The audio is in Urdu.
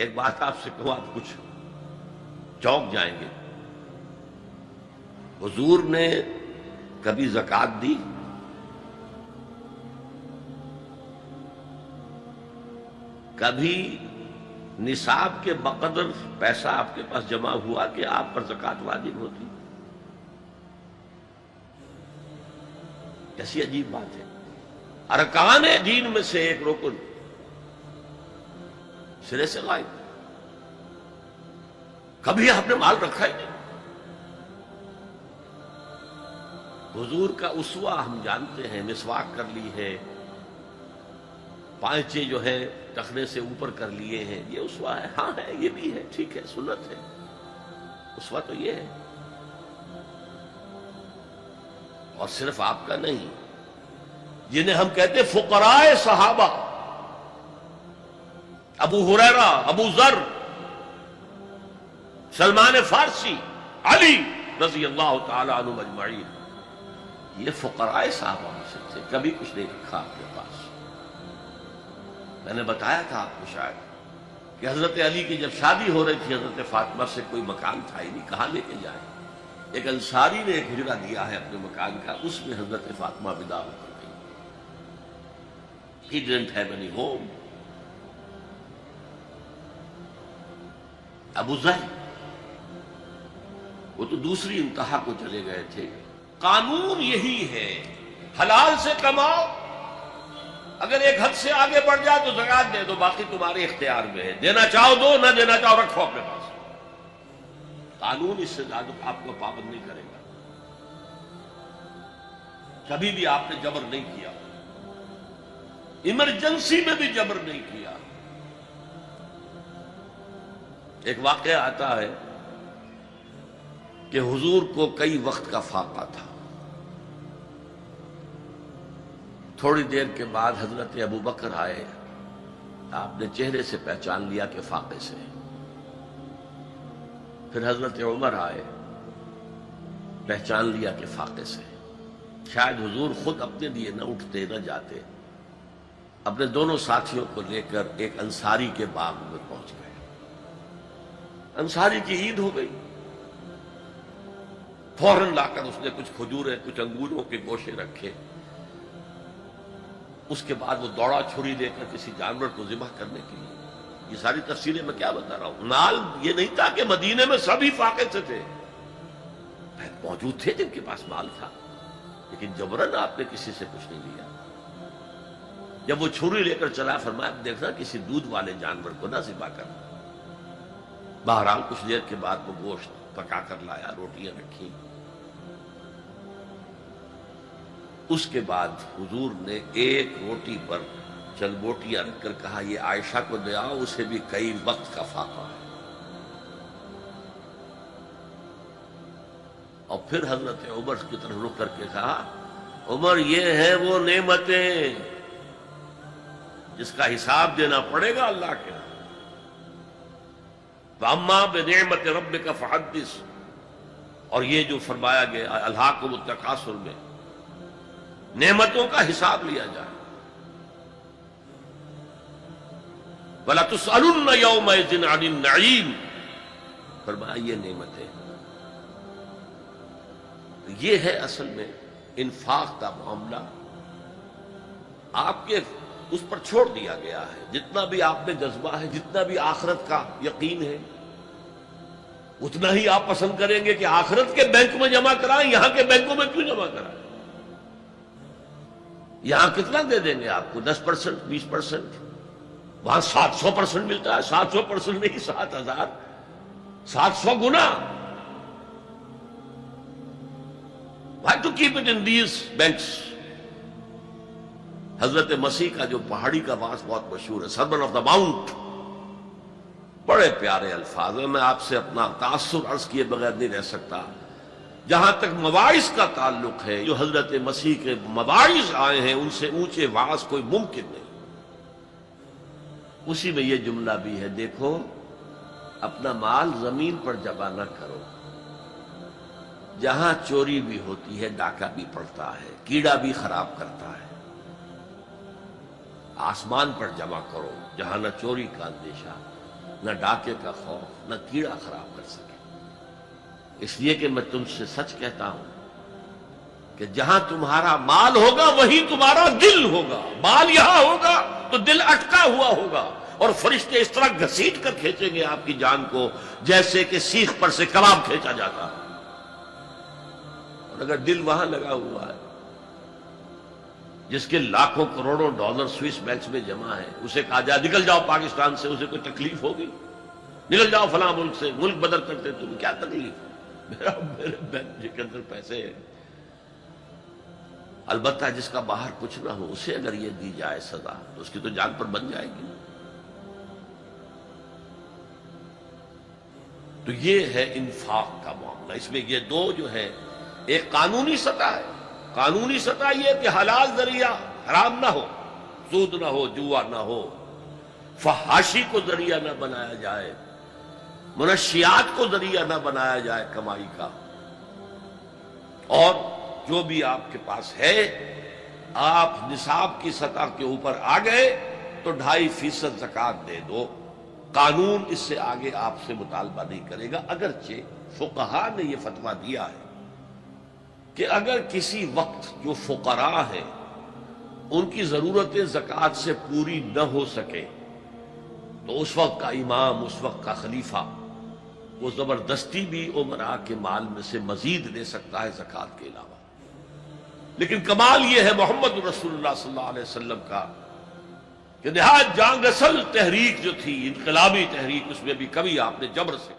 ایک بات آپ سے کہوں، آپ کچھ چونک جائیں گے. حضور نے کبھی زکوٰۃ دی؟ کبھی نصاب کے بقدر پیسہ آپ کے پاس جمع ہوا کہ آپ پر زکوٰۃ واجب ہوتی؟ کیسی عجیب بات ہے. ارکان دین میں سے ایک رکن سرے سے غائب. کبھی آپ نے مال رکھا ہی نہیں. حضور کا اسوہ ہم جانتے ہیں، مسواک کر لی ہے، پانچے جو ہے ٹخنے سے اوپر کر لیے ہیں، یہ اسوہ ہے. ہاں ہے، یہ بھی ہے، ٹھیک ہے، سنت ہے. اسوہ تو یہ ہے. اور صرف آپ کا نہیں، جنہیں ہم کہتے فقراء صحابہ، ابو ہریرہ، ابو ذر، سلمان فارسی، علی رضی اللہ تعالی عنہ اجمعین، یہ فقراء صحابہ میں سے تھے. کبھی کچھ نہیں رکھا آپ کے پاس. میں نے بتایا تھا آپ کو شاید کہ حضرت علی کی جب شادی ہو رہی تھی حضرت فاطمہ سے، کوئی مکان تھا ہی نہیں، کہاں لے کے جائیں. ایک انصاری نے ایک حجرہ دیا ہے اپنے مکان کا، اس میں حضرت فاطمہ ودا ہو کر گئی. He didn't have any home. ابو ذر وہ تو دوسری انتہا کو چلے گئے تھے. قانون یہی ہے، حلال سے کماؤ، اگر ایک حد سے آگے بڑھ جائے تو زکوٰۃ دے دو، باقی تمہارے اختیار میں ہے. دینا چاہو دو، نہ دینا چاہو رکھو اپنے پاس. قانون اس سے زیادہ آپ کو پابند نہیں کرے گا. کبھی بھی آپ نے جبر نہیں کیا، ایمرجنسی میں بھی جبر نہیں کیا. ایک واقعہ آتا ہے کہ حضور کو کئی وقت کا فاقہ تھا. تھوڑی دیر کے بعد حضرت ابو بکر آئے. آپ نے چہرے سے پہچان لیا کہ فاقے سے. پھر حضرت عمر آئے، پہچان لیا کہ فاقے سے. شاید حضور خود اپنے لیے نہ اٹھتے نہ جاتے، اپنے دونوں ساتھیوں کو لے کر ایک انصاری کے باغ میں پہنچ گئے. انصاری کی عید ہو گئی. فوراً لا کر اس نے کچھ کھجوریں، کچھ انگوروں کے گوشے رکھے. اس کے بعد وہ دوڑا چھری لے کر کسی جانور کو ذبح کرنے کے لیے. یہ ساری تفصیلیں میں کیا بتا رہا ہوں. مال یہ نہیں تھا کہ مدینے میں سبھی فاقے سے تھے، موجود تھے جن کے پاس مال تھا، لیکن جبرن آپ نے کسی سے کچھ نہیں لیا. جب وہ چھری لے کر چلا، فرمایا دیکھنا کسی دودھ والے جانور کو نہ ذبح کرنا. بہرحال کچھ دیر کے بعد وہ گوشت پکا کر لایا، روٹیاں رکھی. اس کے بعد حضور نے ایک روٹی پر چند بوٹیاں رکھ کر کہا یہ عائشہ کو دے آؤ، اسے بھی کئی وقت کا فاقہ ہے. اور پھر حضرت عمر کی طرف رخ کر کے کہا عمر یہ ہیں وہ نعمتیں جس کا حساب دینا پڑے گا اللہ کے. وَأَمَّا بِنِعْمَةِ رَبِّكَ فَحَدِّثْ، اور یہ جو فرمایا گیا الہاکم التکاثر میں، نعمتوں کا حساب لیا جائے. وَلَا تُسْأَلُنَّ يَوْمَئِذٍ عَنِ النَّعِيمِ، فرمایا یہ نعمتیں. یہ ہے اصل میں انفاق کا معاملہ. آپ کے اس پر چھوڑ دیا گیا ہے. جتنا بھی آپ میں جذبہ ہے، جتنا بھی آخرت کا یقین ہے، اتنا ہی آپ پسند کریں گے کہ آخرت کے بینک میں جمع کرائیں، یہاں کے بینکوں میں کیوں جمع کرائیں. یہاں کتنا دے دیں گے آپ کو؟ 10%، 20%. وہاں 700% ملتا ہے. 700% نہیں، 7000، 700 گنا. Why to keep it in these banks؟ حضرت مسیح کا جو پہاڑی کا واس بہت مشہور ہے، سرمن آف دا ماؤنٹ، بڑے پیارے الفاظ ہیں. میں آپ سے اپنا تاثر عرض کیے بغیر نہیں رہ سکتا. جہاں تک مواعظ کا تعلق ہے، جو حضرت مسیح کے مواعظ آئے ہیں، ان سے اونچے واعظ کوئی ممکن نہیں. اسی میں یہ جملہ بھی ہے، دیکھو اپنا مال زمین پر جمع نہ کرو. جہاں چوری بھی ہوتی ہے ڈاکہ بھی پڑتا ہے، کیڑا بھی خراب کرتا ہے. آسمان پر جمع کرو جہاں نہ چوری کا اندیشہ نہ ڈاکے کا خوف، نہ کیڑا خراب کر سکے۔ اس لیے کہ میں تم سے سچ کہتا ہوں کہ جہاں تمہارا مال ہوگا وہیں تمہارا دل ہوگا۔ مال یہاں ہوگا تو دل اٹکا ہوا ہوگا، اور فرشتے اس طرح گھسیٹ کر کھینچیں گے آپ کی جان کو جیسے کہ سیخ پر سے کباب کھینچا جاتا ہے۔ اور اگر دل وہاں لگا ہوا ہے جس کے لاکھوں کروڑوں ڈالر سوئس بینکس میں جمع ہے، اسے کہا جائے نکل جاؤ پاکستان سے، اسے کوئی تکلیف ہوگی؟ نکل جاؤ فلاں ملک سے، ملک بدل کرتے تم، کیا تکلیف؟ میرے بینک کے اندر پیسے ہیں۔ البتہ جس کا باہر کچھ نہ ہو اسے اگر یہ دی جائے سزا تو اس کی تو جان پر بن جائے گی۔ تو یہ ہے انفاق کا معاملہ۔ اس میں یہ دو جو ہے، ایک قانونی سطح ہے، قانونی سطح یہ کہ حلال ذریعہ حرام نہ ہو، سود نہ ہو، جوا نہ ہو، فحاشی کو ذریعہ نہ بنایا جائے، منشیات کو ذریعہ نہ بنایا جائے کمائی کا، اور جو بھی آپ کے پاس ہے آپ نصاب کی سطح کے اوپر آ گئے تو 2.5% زکوٰۃ دے دو۔ قانون اس سے آگے آپ سے مطالبہ نہیں کرے گا، اگرچہ فقہاء نے یہ فتویٰ دیا ہے کہ اگر کسی وقت جو فقراء ہیں ان کی ضرورتیں زکوٰۃ سے پوری نہ ہو سکے تو اس وقت کا امام، اس وقت کا خلیفہ وہ زبردستی بھی امراء کے مال میں سے مزید دے سکتا ہے زکوٰۃ کے علاوہ۔ لیکن کمال یہ ہے محمد رسول اللہ صلی اللہ علیہ وسلم کا کہ نہایت جان رسل تحریک جو تھی، انقلابی تحریک، اس میں بھی کبھی آپ نے جبر سے